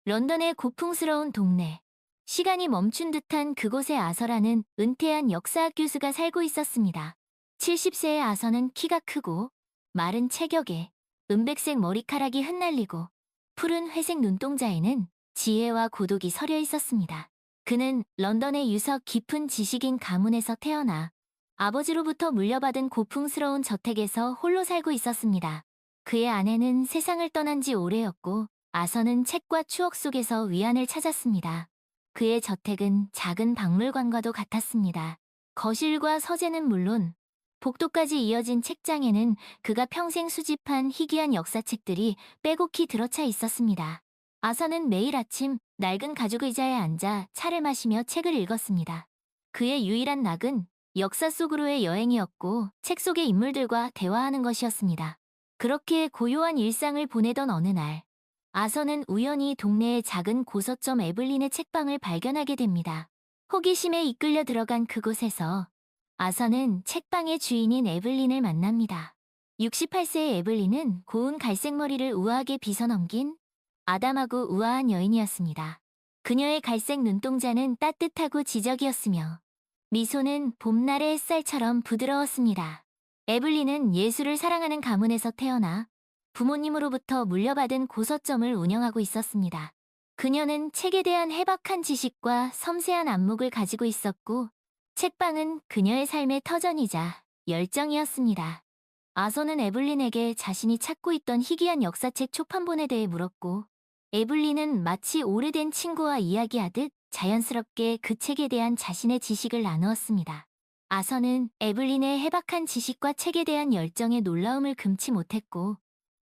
런던의 고풍스러운 동네. 시간이 멈춘 듯한 그곳에 아서라는 은퇴한 역사학 교수가 살고 있었습니다. 70세의 아서는 키가 크고 마른 체격에 은백색 머리카락이 흩날리고 푸른 회색 눈동자에는 지혜와 고독이 서려 있었습니다. 그는 런던의 유서 깊은 지식인 가문에서 태어나 아버지로부터 물려받은 고풍스러운 저택에서 홀로 살고 있었습니다. 그의 아내는 세상을 떠난 지 오래였고 아서는 책과 추억 속에서 위안을 찾았습니다. 그의 저택은 작은 박물관과도 같았습니다. 거실과 서재는 물론 복도까지 이어진 책장에는 그가 평생 수집한 희귀한 역사책들이 빼곡히 들어차 있었습니다. 아서는 매일 아침 낡은 가죽 의자에 앉아 차를 마시며 책을 읽었습니다. 그의 유일한 낙은 역사 속으로의 여행이었고 책 속의 인물들과 대화하는 것이었습니다. 그렇게 고요한 일상을 보내던 어느 날, 아서는 우연히 동네의 작은 고서점 에블린의 책방을 발견하게 됩니다. 호기심에 이끌려 들어간 그곳에서 아서는 책방의 주인인 에블린을 만납니다. 68세의 에블린은 고운 갈색 머리를 우아하게 빗어넘긴 아담하고 우아한 여인이었습니다. 그녀의 갈색 눈동자는 따뜻하고 지적이었으며 미소는 봄날의 햇살처럼 부드러웠습니다. 에블린은 예술을 사랑하는 가문에서 태어나 부모님으로부터 물려받은 고서점을 운영하고 있었습니다. 그녀는 책에 대한 해박한 지식과 섬세한 안목을 가지고 있었고, 책방은 그녀의 삶의 터전이자 열정이었습니다. 아서는 에블린에게 자신이 찾고 있던 희귀한 역사책 초판본에 대해 물었고, 에블린은 마치 오래된 친구와 이야기하듯 자연스럽게 그 책에 대한 자신의 지식을 나누었습니다. 아서는 에블린의 해박한 지식과 책에 대한 열정에 놀라움을 금치 못했고,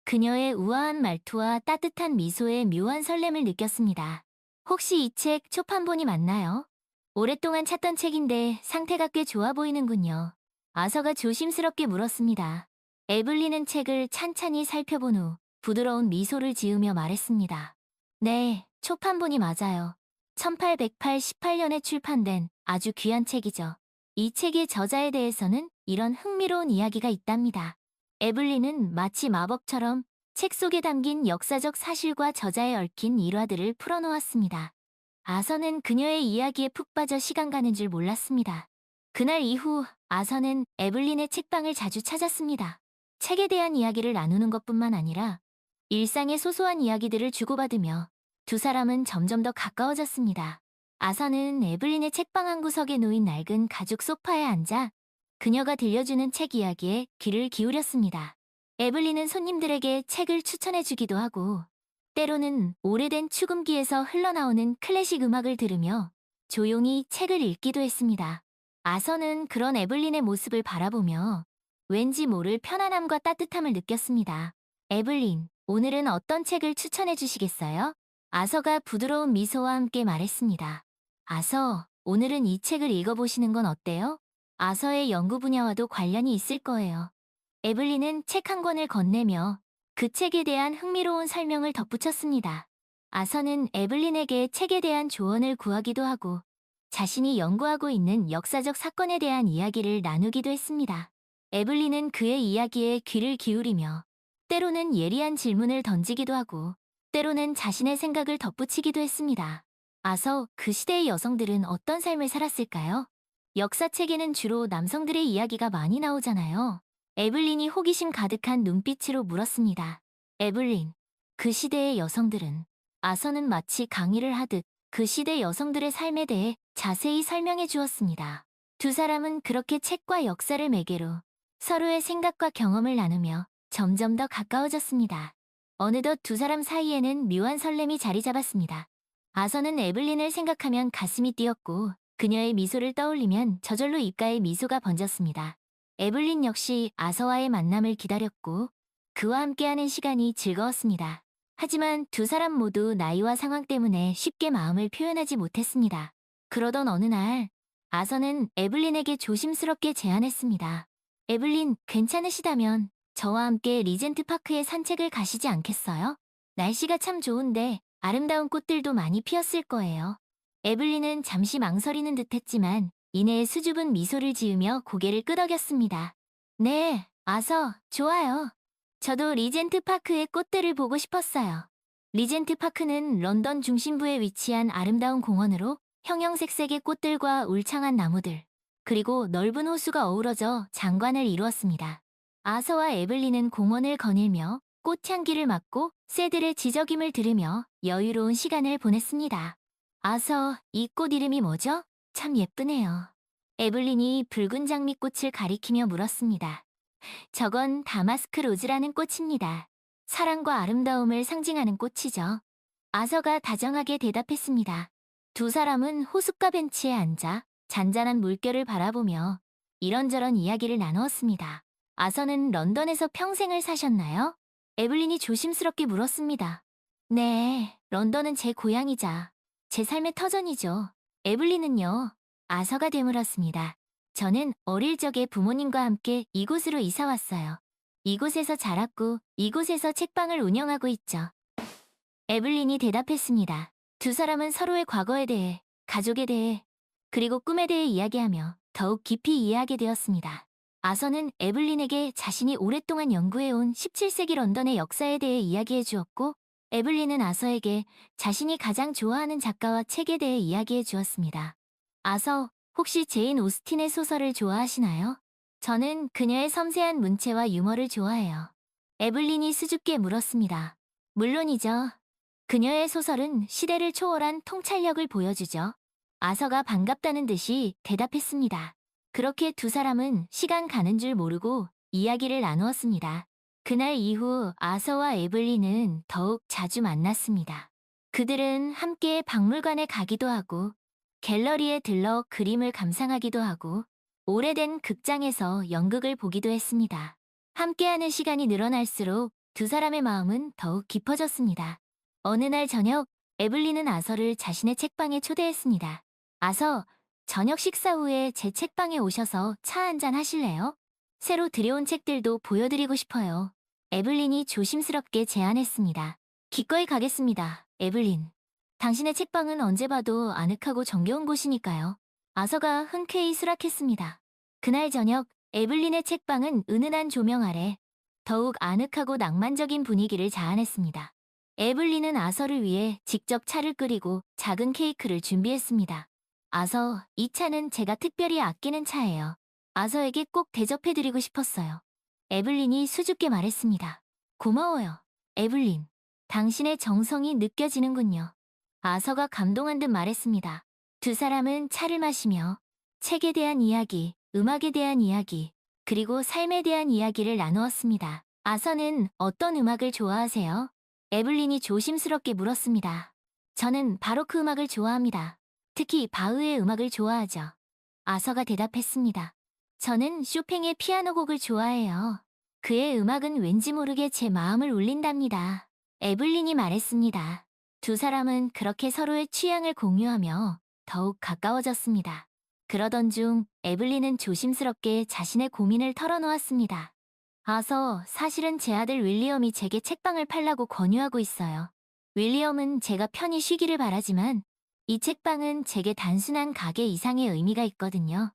그녀의 우아한 말투와 따뜻한 미소에 묘한 설렘을 느꼈습니다. 혹시 이 책 초판본이 맞나요? 오랫동안 찾던 책인데 상태가 꽤 좋아 보이는군요. 아서가 조심스럽게 물었습니다. 에블린은 책을 찬찬히 살펴본 후 부드러운 미소를 지으며 말했습니다. 네, 초판본이 맞아요. 1888년에 출판된 아주 귀한 책이죠. 이 책의 저자에 대해서는 이런 흥미로운 이야기가 있답니다. 에블린은 마치 마법처럼 책 속에 담긴 역사적 사실과 저자에 얽힌 일화들을 풀어놓았습니다. 아서는 그녀의 이야기에 푹 빠져 시간 가는 줄 몰랐습니다. 그날 이후 아서는 에블린의 책방을 자주 찾았습니다. 책에 대한 이야기를 나누는 것뿐만 아니라 일상의 소소한 이야기들을 주고받으며 두 사람은 점점 더 가까워졌습니다. 아서는 에블린의 책방 한 구석에 놓인 낡은 가죽 소파에 앉아 그녀가 들려주는 책 이야기에 귀를 기울였습니다. 에블린은 손님들에게 책을 추천해주기도 하고 때로는 오래된 축음기에서 흘러나오는 클래식 음악을 들으며 조용히 책을 읽기도 했습니다. 아서는 그런 에블린의 모습을 바라보며 왠지 모를 편안함과 따뜻함을 느꼈습니다. 에블린, 오늘은 어떤 책을 추천해 주시겠어요? 아서가 부드러운 미소와 함께 말했습니다. 아서, 오늘은 이 책을 읽어보시는 건 어때요? 아서의 연구 분야와도 관련이 있을 거예요. 에블린은 책 한 권을 건네며 그 책에 대한 흥미로운 설명을 덧붙였습니다. 아서는 에블린에게 책에 대한 조언을 구하기도 하고 자신이 연구하고 있는 역사적 사건에 대한 이야기를 나누기도 했습니다. 에블린은 그의 이야기에 귀를 기울이며 때로는 예리한 질문을 던지기도 하고 때로는 자신의 생각을 덧붙이기도 했습니다. 아서 그 시대의 여성들은 어떤 삶을 살았을까요? 역사책에는 주로 남성들의 이야기가 많이 나오잖아요. 에블린이 호기심 가득한 눈빛으로 물었습니다. 에블린, 그 시대의 여성들은 아서는 마치 강의를 하듯 그 시대 여성들의 삶에 대해 자세히 설명해 주었습니다. 두 사람은 그렇게 책과 역사를 매개로 서로의 생각과 경험을 나누며 점점 더 가까워졌습니다. 어느덧 두 사람 사이에는 묘한 설렘이 자리 잡았습니다. 아서는 에블린을 생각하면 가슴이 뛰었고 그녀의 미소를 떠올리면 저절로 입가에 미소가 번졌습니다. 에블린 역시 아서와의 만남을 기다렸고 그와 함께하는 시간이 즐거웠습니다. 하지만 두 사람 모두 나이와 상황 때문에 쉽게 마음을 표현하지 못했습니다. 그러던 어느 날, 아서는 에블린에게 조심스럽게 제안했습니다. 에블린, 괜찮으시다면 저와 함께 리젠트 파크에 산책을 가시지 않겠어요? 날씨가 참 좋은데 아름다운 꽃들도 많이 피었을 거예요. 에블린은 잠시 망설이는 듯했지만 이내에 수줍은 미소를 지으며 고개를 끄덕였습니다. 네, 아서, 좋아요. 저도 리젠트 파크의 꽃들을 보고 싶었어요. 리젠트 파크는 런던 중심부에 위치한 아름다운 공원으로 형형색색의 꽃들과 울창한 나무들, 그리고 넓은 호수가 어우러져 장관을 이루었습니다. 아서와 에블린은 공원을 거닐며 꽃향기를 맡고 새들의 지저귐을 들으며 여유로운 시간을 보냈습니다. 아서, 이 꽃 이름이 뭐죠? 참 예쁘네요. 에블린이 붉은 장미꽃을 가리키며 물었습니다. 저건 다마스크 로즈라는 꽃입니다. 사랑과 아름다움을 상징하는 꽃이죠. 아서가 다정하게 대답했습니다. 두 사람은 호숫가 벤치에 앉아 잔잔한 물결을 바라보며 이런저런 이야기를 나누었습니다. 아서는 런던에서 평생을 사셨나요? 에블린이 조심스럽게 물었습니다. 네, 런던은 제 고향이자 제 삶의 터전이죠. 에블린은요? 아서가 되물었습니다. 저는 어릴 적에 부모님과 함께 이곳으로 이사 왔어요. 이곳에서 자랐고 이곳에서 책방을 운영하고 있죠. 에블린이 대답했습니다. 두 사람은 서로의 과거에 대해, 가족에 대해, 그리고 꿈에 대해 이야기하며 더욱 깊이 이해하게 되었습니다. 아서는 에블린에게 자신이 오랫동안 연구해온 17세기 런던의 역사에 대해 이야기해 주었고, 에블린은 아서에게 자신이 가장 좋아하는 작가와 책에 대해 이야기해 주었습니다. 아서, 혹시 제인 오스틴의 소설을 좋아하시나요? 저는 그녀의 섬세한 문체와 유머를 좋아해요. 에블린이 수줍게 물었습니다. 물론이죠. 그녀의 소설은 시대를 초월한 통찰력을 보여주죠. 아서가 반갑다는 듯이 대답했습니다. 그렇게 두 사람은 시간 가는 줄 모르고 이야기를 나누었습니다. 그날 이후 아서와 에블린은 더욱 자주 만났습니다. 그들은 함께 박물관에 가기도 하고 갤러리에 들러 그림을 감상하기도 하고 오래된 극장에서 연극을 보기도 했습니다. 함께하는 시간이 늘어날수록 두 사람의 마음은 더욱 깊어졌습니다. 어느 날 저녁, 에블린은 아서를 자신의 책방에 초대했습니다. 아서, 저녁 식사 후에 제 책방에 오셔서 차 한잔 하실래요? 새로 들여온 책들도 보여드리고 싶어요. 에블린이 조심스럽게 제안했습니다. 기꺼이 가겠습니다, 에블린. 당신의 책방은 언제 봐도 아늑하고 정겨운 곳이니까요. 아서가 흔쾌히 수락했습니다. 그날 저녁, 에블린의 책방은 은은한 조명 아래 더욱 아늑하고 낭만적인 분위기를 자아냈습니다. 에블린은 아서를 위해 직접 차를 끓이고 작은 케이크를 준비했습니다. 아서, 이 차는 제가 특별히 아끼는 차예요. 아서에게 꼭 대접해드리고 싶었어요. 에블린이 수줍게 말했습니다. 고마워요, 에블린. 당신의 정성이 느껴지는군요. 아서가 감동한 듯 말했습니다. 두 사람은 차를 마시며 책에 대한 이야기, 음악에 대한 이야기, 그리고 삶에 대한 이야기를 나누었습니다. 아서는 어떤 음악을 좋아하세요? 에블린이 조심스럽게 물었습니다. 저는 바로크 음악을 좋아합니다. 특히 바흐의 음악을 좋아하죠. 아서가 대답했습니다. 저는 쇼팽의 피아노 곡을 좋아해요. 그의 음악은 왠지 모르게 제 마음을 울린답니다. 에블린이 말했습니다. 두 사람은 그렇게 서로의 취향을 공유하며 더욱 가까워졌습니다. 그러던 중 에블린은 조심스럽게 자신의 고민을 털어놓았습니다. 아서, 사실은 제 아들 윌리엄이 제게 책방을 팔라고 권유하고 있어요. 윌리엄은 제가 편히 쉬기를 바라지만 이 책방은 제게 단순한 가게 이상의 의미가 있거든요.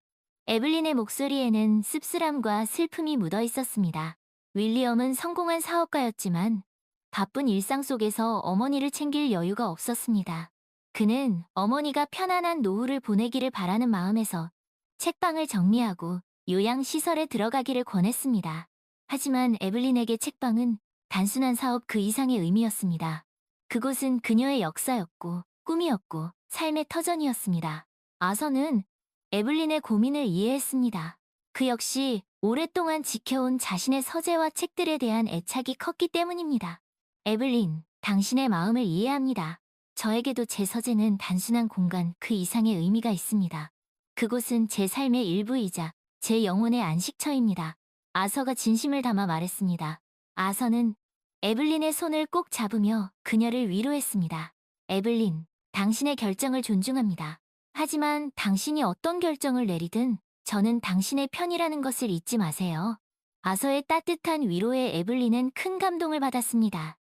에블린의 목소리에는 씁쓸함과 슬픔이 묻어 있었습니다. 윌리엄은 성공한 사업가였지만 바쁜 일상 속에서 어머니를 챙길 여유가 없었습니다. 그는 어머니가 편안한 노후를 보내기를 바라는 마음에서 책방을 정리하고 요양시설에 들어가기를 권했습니다. 하지만 에블린에게 책방은 단순한 사업 그 이상의 의미였습니다. 그곳은 그녀의 역사였고 꿈이었고 삶의 터전이었습니다. 아서는 에블린의 고민을 이해했습니다. 그 역시 오랫동안 지켜온 자신의 서재와 책들에 대한 애착이 컸기 때문입니다. 에블린, 당신의 마음을 이해합니다. 저에게도 제 서재는 단순한 공간 그 이상의 의미가 있습니다. 그곳은 제 삶의 일부이자 제 영혼의 안식처입니다. 아서가 진심을 담아 말했습니다. 아서는 에블린의 손을 꼭 잡으며 그녀를 위로했습니다. 에블린, 당신의 결정을 존중합니다. 하지만 당신이 어떤 결정을 내리든 저는 당신의 편이라는 것을 잊지 마세요. 아서의 따뜻한 위로에 에블린은 큰 감동을 받았습니다.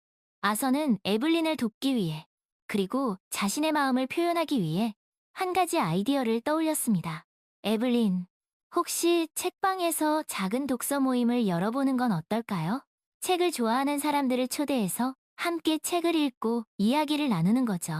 아서는 에블린을 돕기 위해, 그리고 자신의 마음을 표현하기 위해 한 가지 아이디어를 떠올렸습니다. 에블린, 혹시 책방에서 작은 독서 모임을 열어보는 건 어떨까요? 책을 좋아하는 사람들을 초대해서 함께 책을 읽고 이야기를 나누는 거죠.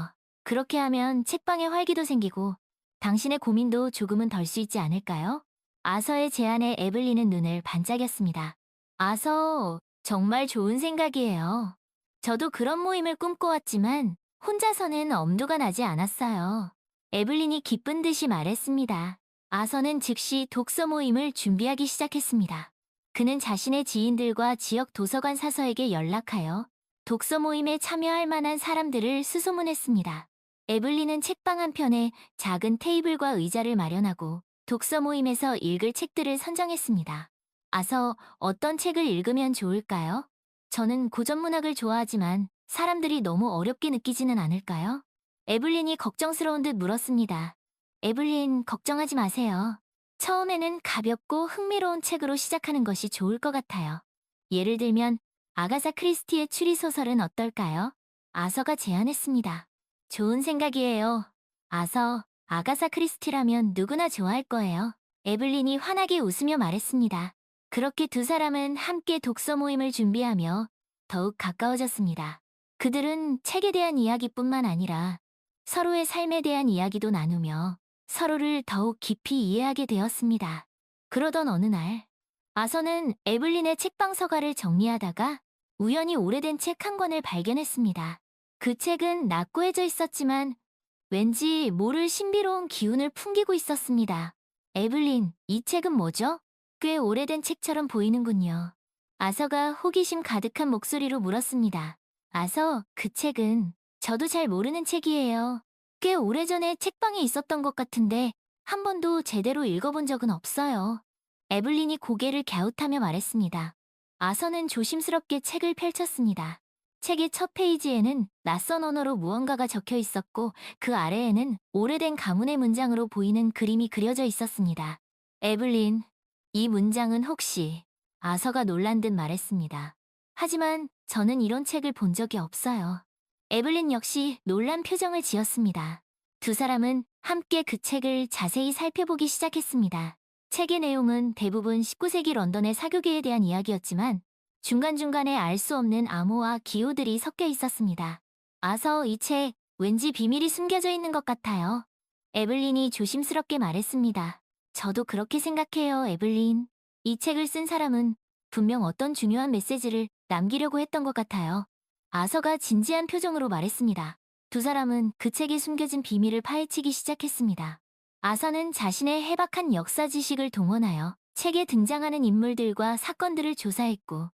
그렇게 하면 책방에 활기도 생기고 당신의 고민도 조금은 덜 수 있지 않을까요? 아서의 제안에 에블린은 눈을 반짝였습니다. 아서, 정말 좋은 생각이에요. 저도 그런 모임을 꿈꿔왔지만 혼자서는 엄두가 나지 않았어요. 에블린이 기쁜 듯이 말했습니다. 아서는 즉시 독서 모임을 준비하기 시작했습니다. 그는 자신의 지인들과 지역 도서관 사서에게 연락하여 독서 모임에 참여할 만한 사람들을 수소문했습니다. 에블린은 책방 한편에 작은 테이블과 의자를 마련하고 독서 모임에서 읽을 책들을 선정했습니다. 아서, 어떤 책을 읽으면 좋을까요? 저는 고전 문학을 좋아하지만 사람들이 너무 어렵게 느끼지는 않을까요? 에블린이 걱정스러운 듯 물었습니다. 에블린, 걱정하지 마세요. 처음에는 가볍고 흥미로운 책으로 시작하는 것이 좋을 것 같아요. 예를 들면 아가사 크리스티의 추리소설은 어떨까요? 아서가 제안했습니다. 좋은 생각이에요. 아가사 크리스티라면 누구나 좋아할 거예요. 에블린이 환하게 웃으며 말했습니다. 그렇게 두 사람은 함께 독서 모임을 준비하며 더욱 가까워졌습니다. 그들은 책에 대한 이야기뿐만 아니라 서로의 삶에 대한 이야기도 나누며 서로를 더욱 깊이 이해하게 되었습니다. 그러던 어느 날, 아서는 에블린의 책방 서가를 정리하다가 우연히 오래된 책 한 권을 발견했습니다. 그 책은 낙고해져 있었지만 왠지 모를 신비로운 기운을 풍기고 있었습니다. 에블린, 이 책은 뭐죠? 꽤 오래된 책처럼 보이는군요. 아서가 호기심 가득한 목소리로 물었습니다. 아서, 그 책은 저도 잘 모르는 책이에요. 꽤 오래전에 책방에 있었던 것 같은데 한 번도 제대로 읽어본 적은 없어요. 에블린이 고개를 갸웃하며 말했습니다. 아서는 조심스럽게 책을 펼쳤습니다. 책의 첫 페이지에는 낯선 언어로 무언가가 적혀 있었고 그 아래에는 오래된 가문의 문장으로 보이는 그림이 그려져 있었습니다. 에블린, 이 문장은 혹시... 아서가 놀란 듯 말했습니다. 하지만 저는 이런 책을 본 적이 없어요. 에블린 역시 놀란 표정을 지었습니다. 두 사람은 함께 그 책을 자세히 살펴보기 시작했습니다. 책의 내용은 대부분 19세기 런던의 사교계에 대한 이야기였지만 중간중간에 알 수 없는 암호와 기호들이 섞여 있었습니다. 아서, 이 책 왠지 비밀이 숨겨져 있는 것 같아요. 에블린이 조심스럽게 말했습니다. 저도 그렇게 생각해요, 에블린. 이 책을 쓴 사람은 분명 어떤 중요한 메시지를 남기려고 했던 것 같아요. 아서가 진지한 표정으로 말했습니다. 두 사람은 그 책에 숨겨진 비밀을 파헤치기 시작했습니다. 아서는 자신의 해박한 역사 지식을 동원하여 책에 등장하는 인물들과 사건들을 조사했고,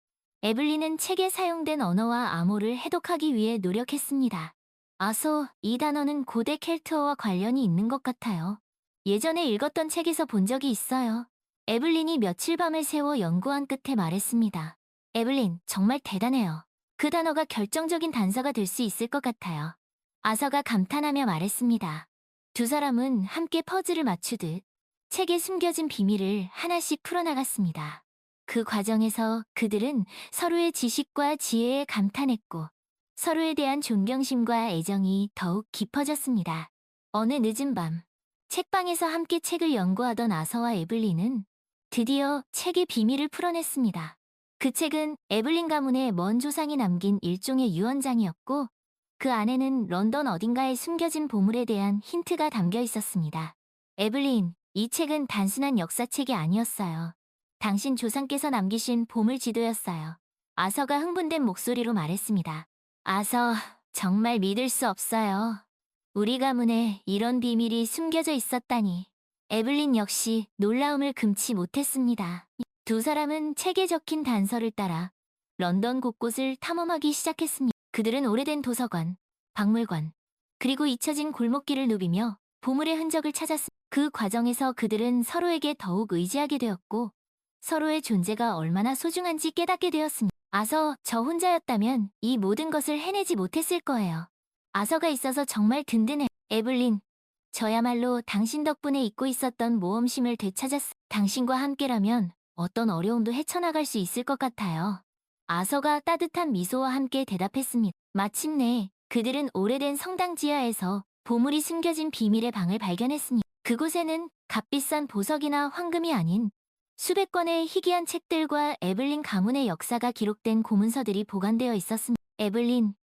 에블린은 책에 사용된 언어와 암호를 해독하기 위해 노력했습니다. 아서, 이 단어는 고대 켈트어와 관련이 있는 것 같아요. 예전에 읽었던 책에서 본 적이 있어요. 에블린이 며칠 밤을 새워 연구한 끝에 말했습니다. 에블린, 정말 대단해요. 그 단어가 결정적인 단서가 될 수 있을 것 같아요. 아서가 감탄하며 말했습니다. 두 사람은 함께 퍼즐을 맞추듯 책에 숨겨진 비밀을 하나씩 풀어나갔습니다. 그 과정에서 그들은 서로의 지식과 지혜에 감탄했고 서로에 대한 존경심과 애정이 더욱 깊어졌습니다. 어느 늦은 밤, 책방에서 함께 책을 연구하던 아서와 에블린은 드디어 책의 비밀을 풀어냈습니다. 그 책은 에블린 가문의 먼 조상이 남긴 일종의 유언장이었고 그 안에는 런던 어딘가에 숨겨진 보물에 대한 힌트가 담겨 있었습니다. 에블린, 이 책은 단순한 역사책이 아니었어요. 당신 조상께서 남기신 보물 지도였어요. 아서가 흥분된 목소리로 말했습니다. 아서, 정말 믿을 수 없어요. 우리 가문에 이런 비밀이 숨겨져 있었다니. 에블린 역시 놀라움을 금치 못했습니다. 두 사람은 책에 적힌 단서를 따라 런던 곳곳을 탐험하기 시작했습니다. 그들은 오래된 도서관, 박물관, 그리고 잊혀진 골목길을 누비며 보물의 흔적을 찾았습니다. 그 과정에서 그들은 서로에게 더욱 의지하게 되었고 서로의 존재가 얼마나 소중한지 깨닫게 되었습니다. 아서, 저 혼자였다면 이 모든 것을 해내지 못했을 거예요. 아서가 있어서 정말 든든해. 에블린, 저야말로 당신 덕분에 잊고 있었던 모험심을 되찾았어. 당신과 함께라면 어떤 어려움도 헤쳐나갈 수 있을 것 같아요. 아서가 따뜻한 미소와 함께 대답했습니다. 마침내 그들은 오래된 성당 지하에서 보물이 숨겨진 비밀의 방을 발견했습니다. 그곳에는 값비싼 보석이나 황금이 아닌 수백 권의 희귀한 책들과 에블린 가문의 역사가 기록된 고문서들이 보관되어 있었습니다. 에블린,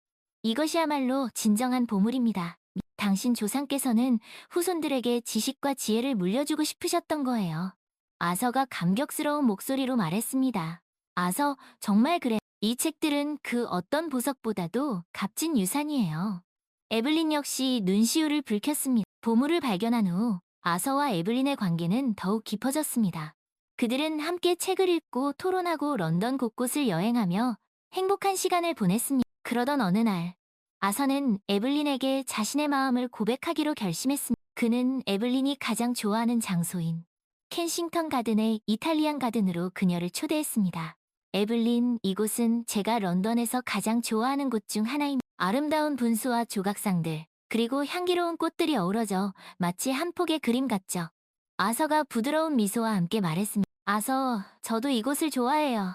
이것이야말로 진정한 보물입니다. 당신 조상께서는 후손들에게 지식과 지혜를 물려주고 싶으셨던 거예요. 아서가 감격스러운 목소리로 말했습니다. 아서, 정말 그래. 이 책들은 그 어떤 보석보다도 값진 유산이에요. 에블린 역시 눈시울을 붉혔습니다. 보물을 발견한 후 아서와 에블린의 관계는 더욱 깊어졌습니다. 그들은 함께 책을 읽고 토론하고 런던 곳곳을 여행하며 행복한 시간을 보냈습니다. 그러던 어느 날, 아서는 에블린에게 자신의 마음을 고백하기로 결심했습니다. 그는 에블린이 가장 좋아하는 장소인 켄싱턴 가든의 이탈리안 가든으로 그녀를 초대했습니다. 에블린, 이곳은 제가 런던에서 가장 좋아하는 곳 중 하나입니다. 아름다운 분수와 조각상들, 그리고 향기로운 꽃들이 어우러져 마치 한 폭의 그림 같죠. 아서가 부드러운 미소와 함께 말했습니다. 아서, 저도 이곳을 좋아해요.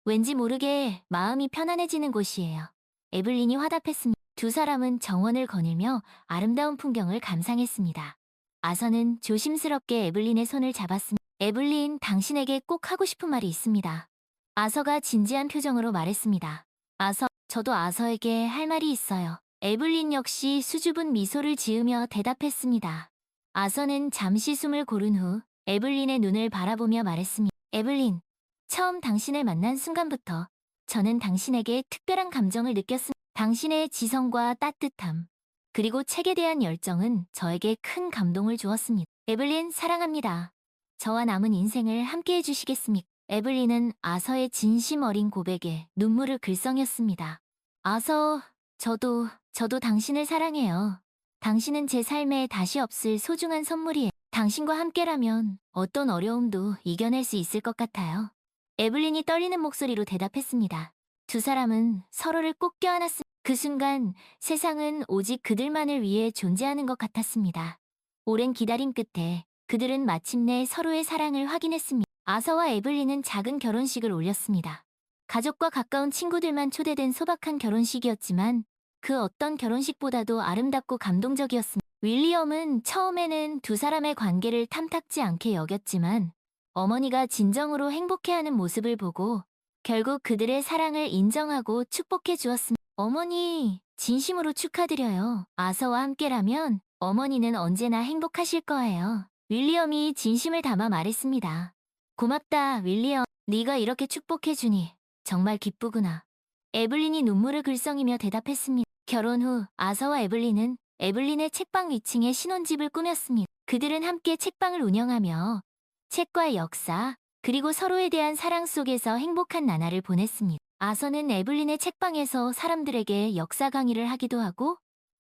왠지 모르게 마음이 편안해지는 곳이에요. 에블린이 화답했습니다. 두 사람은 정원을 거닐며 아름다운 풍경을 감상했습니다. 아서는 조심스럽게 에블린의 손을 잡았습니다. 에블린, 당신에게 꼭 하고 싶은 말이 있습니다. 아서가 진지한 표정으로 말했습니다. 아서, 저도 아서에게 할 말이 있어요. 에블린 역시 수줍은 미소를 지으며 대답했습니다. 아서는 잠시 숨을 고른 후 에블린의 눈을 바라보며 말했습니다. 에블린, 처음 당신을 만난 순간부터 저는 당신에게 특별한 감정을 느꼈습니다. 당신의 지성과 따뜻함, 그리고 책에 대한 열정은 저에게 큰 감동을 주었습니다. 에블린, 사랑합니다. 저와 남은 인생을 함께 해주시겠습니까? 에블린은 아서의 진심 어린 고백에 눈물을 글썽였습니다. 아서, 저도 당신을 사랑해요. 당신은 제 삶에 다시 없을 소중한 선물이에요. 당신과 함께라면 어떤 어려움도 이겨낼 수 있을 것 같아요. 에블린이 떨리는 목소리로 대답했습니다. 두 사람은 서로를 꼭 껴안았습니다. 그 순간 세상은 오직 그들만을 위해 존재하는 것 같았습니다. 오랜 기다림 끝에 그들은 마침내 서로의 사랑을 확인했습니다. 아서와 에블린은 작은 결혼식을 올렸습니다. 가족과 가까운 친구들만 초대된 소박한 결혼식이었지만 그 어떤 결혼식보다도 아름답고 감동적이었습니다. 윌리엄은 처음에는 두 사람의 관계를 탐탁지 않게 여겼지만 어머니가 진정으로 행복해하는 모습을 보고 결국 그들의 사랑을 인정하고 축복해 주었습니다. 어머니, 진심으로 축하드려요. 아서와 함께라면 어머니는 언제나 행복하실 거예요. 윌리엄이 진심을 담아 말했습니다. 고맙다, 윌리엄. 네가 이렇게 축복해주니 정말 기쁘구나. 에블린이 눈물을 글썽이며 대답했습니다. 결혼 후 아서와 에블린은 에블린의 책방 위층에 신혼집을 꾸몄습니다. 그들은 함께 책방을 운영하며 책과 역사, 그리고 서로에 대한 사랑 속에서 행복한 나날을 보냈습니다. 아서는 에블린의 책방에서 사람들에게 역사 강의를 하기도 하고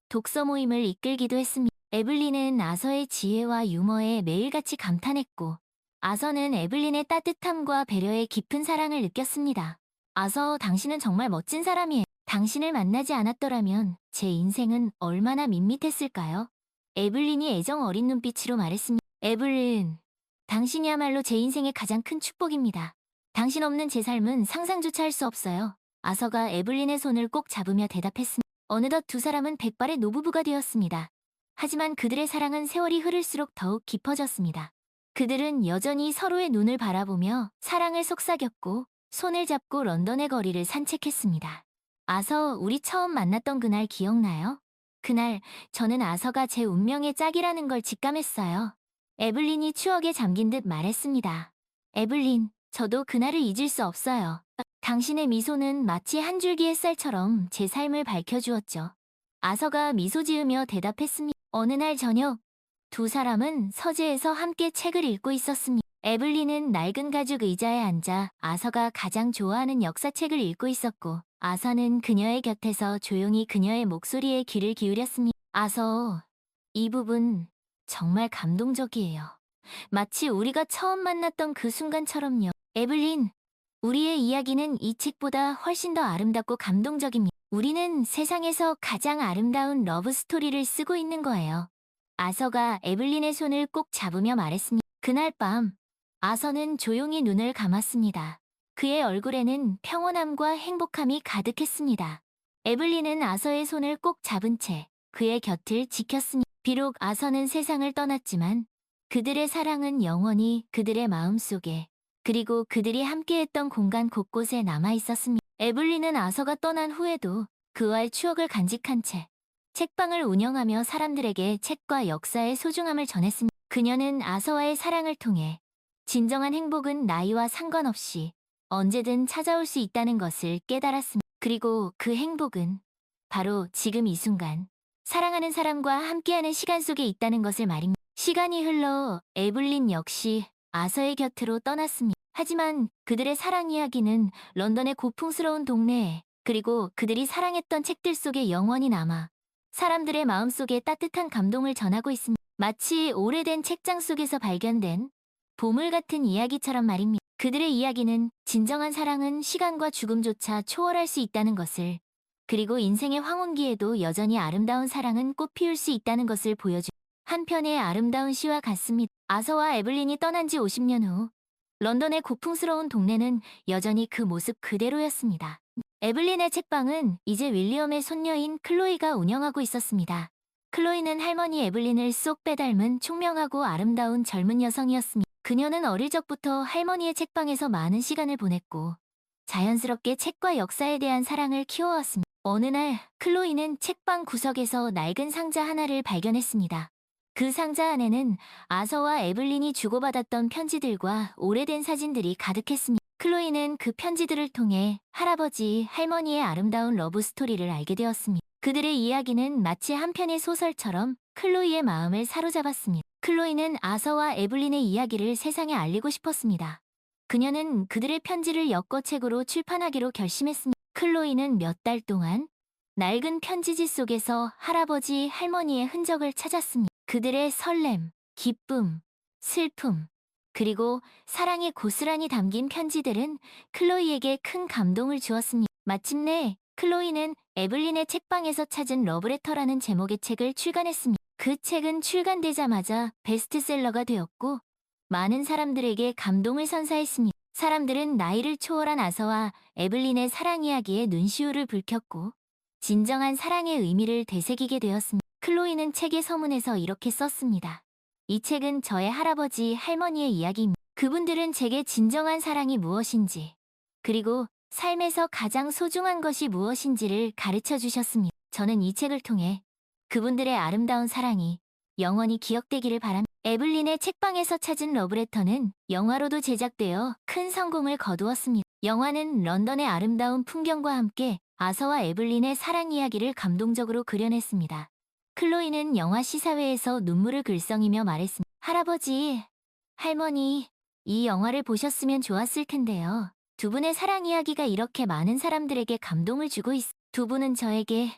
독서 모임을 이끌기도 했습니다. 에블린은 아서의 지혜와 유머에 매일같이 감탄했고 아서는 에블린의 따뜻함과 배려에 깊은 사랑을 느꼈습니다. 아서, 당신은 정말 멋진 사람이에요. 당신을 만나지 않았더라면 제 인생은 얼마나 밋밋했을까요? 에블린이 애정 어린 눈빛으로 말했습니다. 에블린, 당신이야말로 제 인생의 가장 큰 축복입니다. 당신 없는 제 삶은 상상조차 할 수 없어요. 아서가 에블린의 손을 꼭 잡으며 대답했습니다. 어느덧 두 사람은 백발의 노부부가 되었습니다. 하지만 그들의 사랑은 세월이 흐를수록 더욱 깊어졌습니다. 그들은 여전히 서로의 눈을 바라보며 사랑을 속삭였고 손을 잡고 런던의 거리를 산책했습니다. 아서, 우리 처음 만났던 그날 기억나요? 그날 저는 아서가 제 운명의 짝이라는 걸 직감했어요. 에블린이 추억에 잠긴 듯 말했습니다. 에블린, 저도 그날을 잊을 수 없어요. 당신의 미소는 마치 한 줄기 햇살처럼 제 삶을 밝혀주었죠. 아서가 미소 지으며 대답했습니다. 어느 날 저녁, 두 사람은 서재에서 함께 책을 읽고 있었습니다. 에블린은 낡은 가죽 의자에 앉아 아서가 가장 좋아하는 역사책을 읽고 있었고 아서는 그녀의 곁에서 조용히 그녀의 목소리에 귀를 기울였습니다. 아서, 이 부분 정말 감동적이에요. 마치 우리가 처음 만났던 그 순간처럼요. 에블린, 우리의 이야기는 이 책보다 훨씬 더 아름답고 감동적입니다. 우리는 세상에서 가장 아름다운 러브 스토리를 쓰고 있는 거예요. 아서가 에블린의 손을 꼭 잡으며 말했습니다. 그날 밤, 아서는 조용히 눈을 감았습니다. 그의 얼굴에는 평온함과 행복함이 가득했습니다. 에블린은 아서의 손을 꼭 잡은 채 그의 곁을 지켰습니다. 비록 아서는 세상을 떠났지만 그들의 사랑은 영원히 그들의 마음속에, 그리고 그들이 함께했던 공간 곳곳에 남아 있었습니다. 에블린은 아서가 떠난 후에도 그와의 추억을 간직한 채 책방을 운영하며 사람들에게 책과 역사의 소중함을 전했습니다. 그녀는 아서와의 사랑을 통해 진정한 행복은 나이와 상관없이 언제든 찾아올 수 있다는 것을 깨달았습니다. 그리고 그 행복은 바로 지금 이 순간 사랑하는 사람과 함께하는 시간 속에 있다는 것을 말입니다. 시간이 흘러 에블린 역시 아서의 곁으로 떠났습니다. 하지만 그들의 사랑 이야기는 런던의 고풍스러운 동네에 그리고 그들이 사랑했던 책들 속에 영원히 남아 사람들의 마음속에 따뜻한 감동을 전하고 있습니다. 마치 오래된 책장 속에서 발견된 보물 같은 이야기처럼 말입니다. 그들의 이야기는 진정한 사랑은 시간과 죽음조차 초월할 수 있다는 것을 그리고 인생의 황혼기에도 여전히 아름다운 사랑은 꽃피울 수 있다는 것을 보여주 한편의 아름다운 시와 같습니다. 아서와 에블린이 떠난 지 50년 후 런던의 고풍스러운 동네는 여전히 그 모습 그대로였습니다. 에블린의 책방은 이제 윌리엄의 손녀인 클로이가 운영하고 있었습니다. 클로이는 할머니 에블린을 쏙 빼닮은 총명하고 아름다운 젊은 여성이었습니다. 그녀는 어릴 적부터 할머니의 책방에서 많은 시간을 보냈고 자연스럽게 책과 역사에 대한 사랑을 키워왔습니다. 어느 날 클로이는 책방 구석에서 낡은 상자 하나를 발견했습니다. 그 상자 안에는 아서와 에블린이 주고받았던 편지들과 오래된 사진들이 가득했습니다. 클로이는 그 편지들을 통해 할아버지, 할머니의 아름다운 러브 스토리를 알게 되었습니다. 그들의 이야기는 마치 한 편의 소설처럼 클로이의 마음을 사로잡았습니다. 클로이는 아서와 에블린의 이야기를 세상에 알리고 싶었습니다. 그녀는 그들의 편지를 엮어책으로 출판하기로 결심했습니다. 클로이는 몇 달 동안 낡은 편지지 속에서 할아버지, 할머니의 흔적을 찾았습니다. 그들의 설렘, 기쁨, 슬픔, 그리고 사랑이 고스란히 담긴 편지들은 클로이에게 큰 감동을 주었습니다. 마침내 클로이는 에블린의 책방에서 찾은 러브레터라는 제목의 책을 출간했습니다. 그 책은 출간되자마자 베스트셀러가 되었고 많은 사람들에게 감동을 선사했습니다. 사람들은 나이를 초월한 아서와 에블린의 사랑 이야기에 눈시울을 붉혔고 진정한 사랑의 의미를 되새기게 되었습니다. 클로이는 책의 서문에서 이렇게 썼습니다. 이 책은 저의 할아버지, 할머니의 이야기입니다. 그분들은 제게 진정한 사랑이 무엇인지, 그리고 삶에서 가장 소중한 것이 무엇인지를 가르쳐 주셨습니다. 저는 이 책을 통해 그분들의 아름다운 사랑이 영원히 기억되기를 바랍니다. 에블린의 책방에서 찾은 러브레터는 영화로도 제작되어 큰 성공을 거두었습니다. 영화는 런던의 아름다운 풍경과 함께 아서와 에블린의 사랑 이야기를 감동적으로 그려냈습니다. 클로이는 영화 시사회에서 눈물을 글썽이며 말했습니다. 할아버지, 할머니, 이 영화를 보셨으면 좋았을 텐데요. 두 분의 사랑 이야기가 이렇게 많은 사람들에게 감동을 주고 두 분은 저에게,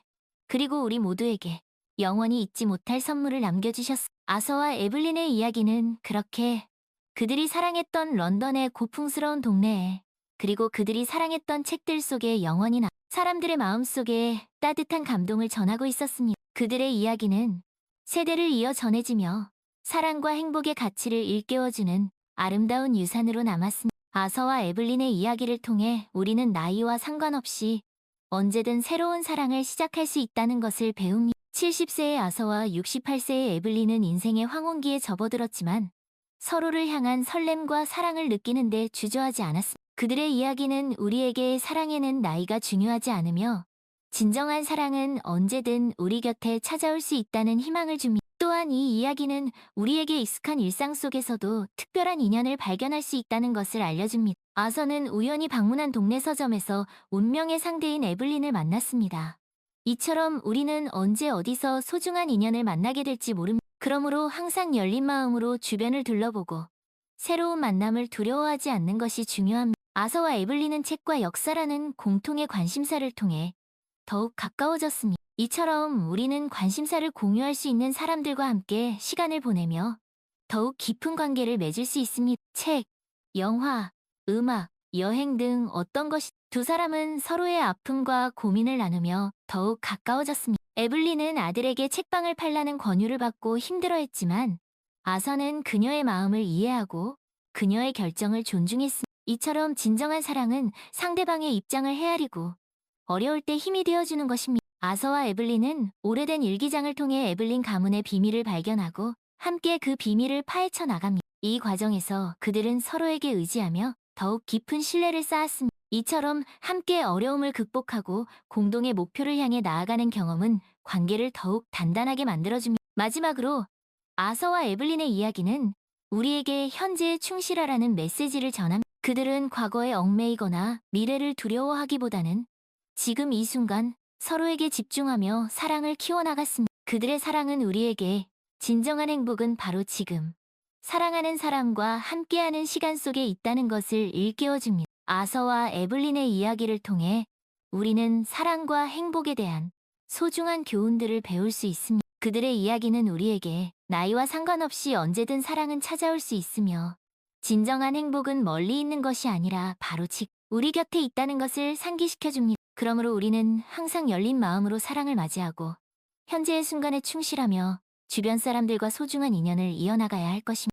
그리고 우리 모두에게 영원히 잊지 못할 선물을 남겨주셨습니다. 아서와 에블린의 이야기는 그렇게 그들이 사랑했던 런던의 고풍스러운 동네에 그리고 그들이 사랑했던 책들 속에 영원히 사람들의 마음속에 따뜻한 감동을 전하고 있었습니다. 그들의 이야기는 세대를 이어 전해지며 사랑과 행복의 가치를 일깨워주는 아름다운 유산으로 남았습니다. 아서와 에블린의 이야기를 통해 우리는 나이와 상관없이 언제든 새로운 사랑을 시작할 수 있다는 것을 배웁니다. 70세의 아서와 68세의 에블린은 인생의 황혼기에 접어들었지만 서로를 향한 설렘과 사랑을 느끼는데 주저하지 않았습니다. 그들의 이야기는 우리에게 사랑에는 나이가 중요하지 않으며 진정한 사랑은 언제든 우리 곁에 찾아올 수 있다는 희망을 줍니다. 또한 이 이야기는 우리에게 익숙한 일상 속에서도 특별한 인연을 발견할 수 있다는 것을 알려줍니다. 아서는 우연히 방문한 동네 서점에서 운명의 상대인 에블린을 만났습니다. 이처럼 우리는 언제 어디서 소중한 인연을 만나게 될지 모릅니다. 그러므로 항상 열린 마음으로 주변을 둘러보고 새로운 만남을 두려워하지 않는 것이 중요합니다. 아서와 에블린은 책과 역사라는 공통의 관심사를 통해 더욱 가까워졌습니다. 이처럼 우리는 관심사를 공유할 수 있는 사람들과 함께 시간을 보내며 더욱 깊은 관계를 맺을 수 있습니다. 책, 영화, 음악, 여행 등 어떤 것이 두 사람은 서로의 아픔과 고민을 나누며 더욱 가까워졌습니다. 에블린은 아들에게 책방을 팔라는 권유를 받고 힘들어했지만 아서는 그녀의 마음을 이해하고 그녀의 결정을 존중했습니다. 이처럼 진정한 사랑은 상대방의 입장을 헤아리고 어려울 때 힘이 되어주는 것입니다. 아서와 에블린은 오래된 일기장을 통해 에블린 가문의 비밀을 발견하고 함께 그 비밀을 파헤쳐 나갑니다. 이 과정에서 그들은 서로에게 의지하며 더욱 깊은 신뢰를 쌓았습니다. 이처럼 함께 어려움을 극복하고 공동의 목표를 향해 나아가는 경험은 관계를 더욱 단단하게 만들어줍니다. 마지막으로 아서와 에블린의 이야기는 우리에게 현재에 충실하라는 메시지를 전합니다. 그들은 과거에 얽매이거나 미래를 두려워하기보다는 지금 이 순간 서로에게 집중하며 사랑을 키워나갔습니다. 그들의 사랑은 우리에게 진정한 행복은 바로 지금 사랑하는 사람과 함께하는 시간 속에 있다는 것을 일깨워줍니다. 아서와 에블린의 이야기를 통해 우리는 사랑과 행복에 대한 소중한 교훈들을 배울 수 있습니다. 그들의 이야기는 우리에게 나이와 상관없이 언제든 사랑은 찾아올 수 있으며 진정한 행복은 멀리 있는 것이 아니라 바로 지금 우리 곁에 있다는 것을 상기시켜줍니다. 그러므로 우리는 항상 열린 마음으로 사랑을 맞이하고 현재의 순간에 충실하며 주변 사람들과 소중한 인연을 이어나가야 할 것입니다.